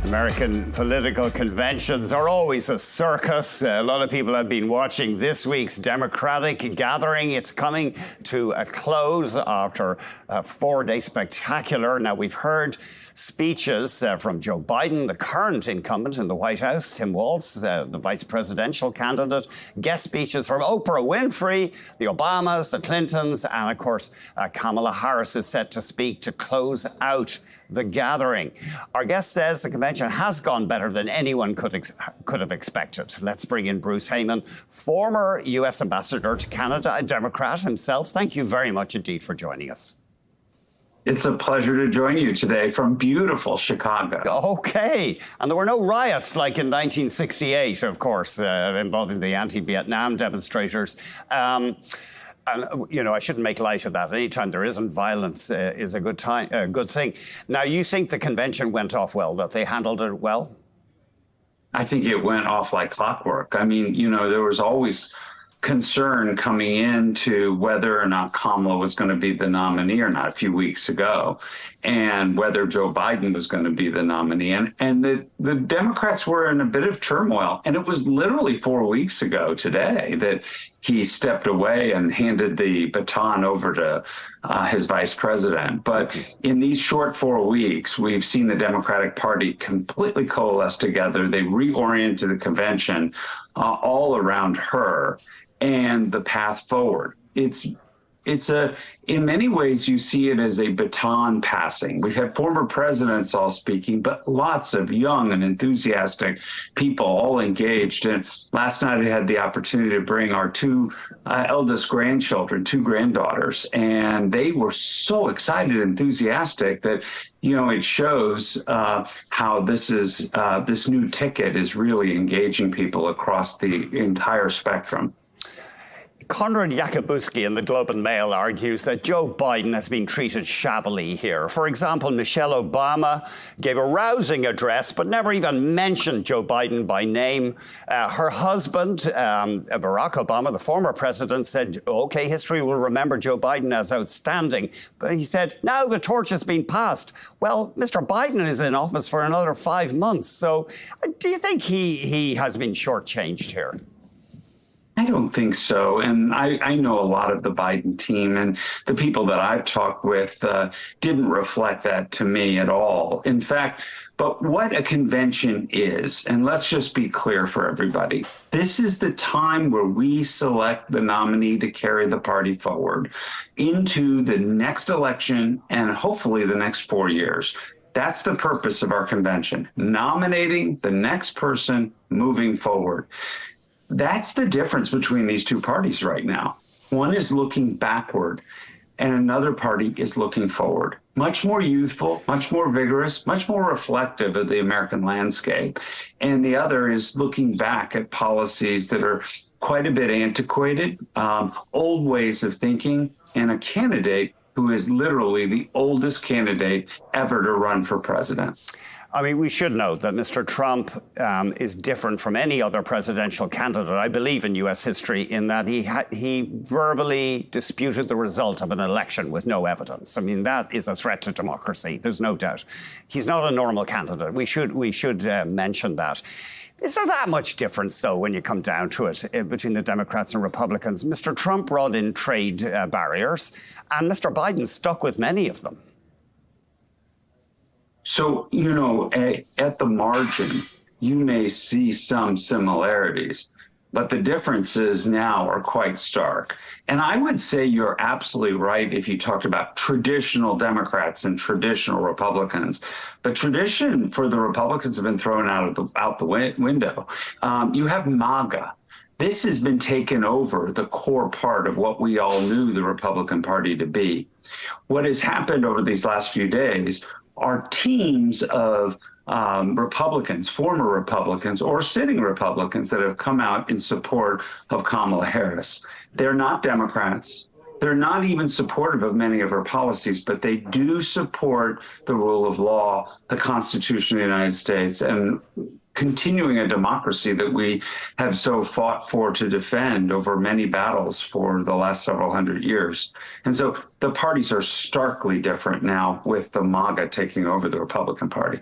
American political conventions are always a circus. A lot of people have been watching this week's Democratic gathering. It's coming to a close after a four-day spectacular. Now, we've heard speeches from Joe Biden, the current incumbent in the White House, Tim Walz, the vice presidential candidate, guest speeches from Oprah Winfrey, the Obamas, the Clintons, and, of course, Kamala Harris is set to speak to close out the gathering. Our guest says the convention has gone better than anyone could have expected. Let's bring in Bruce Heyman, former U.S. ambassador to Canada, a Democrat himself. Thank you very much indeed for joining us. It's a pleasure to join you today from beautiful Chicago. Okay. And there were no riots like in 1968, of course, involving the anti-Vietnam demonstrators. And, you know, I shouldn't make light of that. Anytime there isn't violence is a good thing. Now, you think the convention went off well, that they handled it well? I think it went off like clockwork. I mean, you know, there was always concern coming into whether or not Kamala was going to be the nominee or not a few weeks ago, and whether Joe Biden was going to be the nominee. And the Democrats were in a bit of turmoil. And it was literally 4 weeks ago today that he stepped away and handed the baton over to his vice president. But in these short 4 weeks, we've seen the Democratic Party completely coalesce together. They reoriented the convention all around her and the path forward. In many ways, you see it as a baton passing. We've had former presidents all speaking, but lots of young and enthusiastic people all engaged. And last night I had the opportunity to bring our two eldest grandchildren, two granddaughters, and they were so excited and enthusiastic that, you know, it shows how this new ticket is really engaging people across the entire spectrum. Konrad Jakubuski in the Globe and Mail argues that Joe Biden has been treated shabbily here. For example, Michelle Obama gave a rousing address, but never even mentioned Joe Biden by name. Her husband, Barack Obama, the former president, said, OK, history will remember Joe Biden as outstanding. But he said, now the torch has been passed. Well, Mr. Biden is in office for another 5 months. So do you think he has been shortchanged here? I don't think so. And I know a lot of the Biden team, and the people that I've talked with didn't reflect that to me at all. In fact, but what a convention is, and let's just be clear for everybody, this is the time where we select the nominee to carry the party forward into the next election and hopefully the next 4 years. That's the purpose of our convention, nominating the next person moving forward. That's the difference between these two parties right now. One is looking backward, and another party is looking forward. Much more youthful, much more vigorous, much more reflective of the American landscape. And the other is looking back at policies that are quite a bit antiquated, old ways of thinking, and a candidate who is literally the oldest candidate ever to run for president. I mean, we should note that Mr. Trump is different from any other presidential candidate, I believe, in U.S. history, in that he verbally disputed the result of an election with no evidence. I mean, that is a threat to democracy. There's no doubt. He's not a normal candidate. We should mention that. Is there that much difference, though, when you come down to it, between the Democrats and Republicans? Mr. Trump brought in trade barriers, and Mr. Biden stuck with many of them. So, you know, at the margin, you may see some similarities, but the differences now are quite stark. And I would say you're absolutely right if you talked about traditional Democrats and traditional Republicans. But tradition for the Republicans have been thrown out the window. You have MAGA. This has been taken over, the core part of what we all knew the Republican Party to be. What has happened over these last few days are teams of Republicans, former Republicans, or sitting Republicans that have come out in support of Kamala Harris. They're not Democrats. They're not even supportive of many of her policies, but they do support the rule of law, the Constitution of the United States, and continuing a democracy that we have so fought for to defend over many battles for the last several hundred years. And so the parties are starkly different now with the MAGA taking over the Republican Party.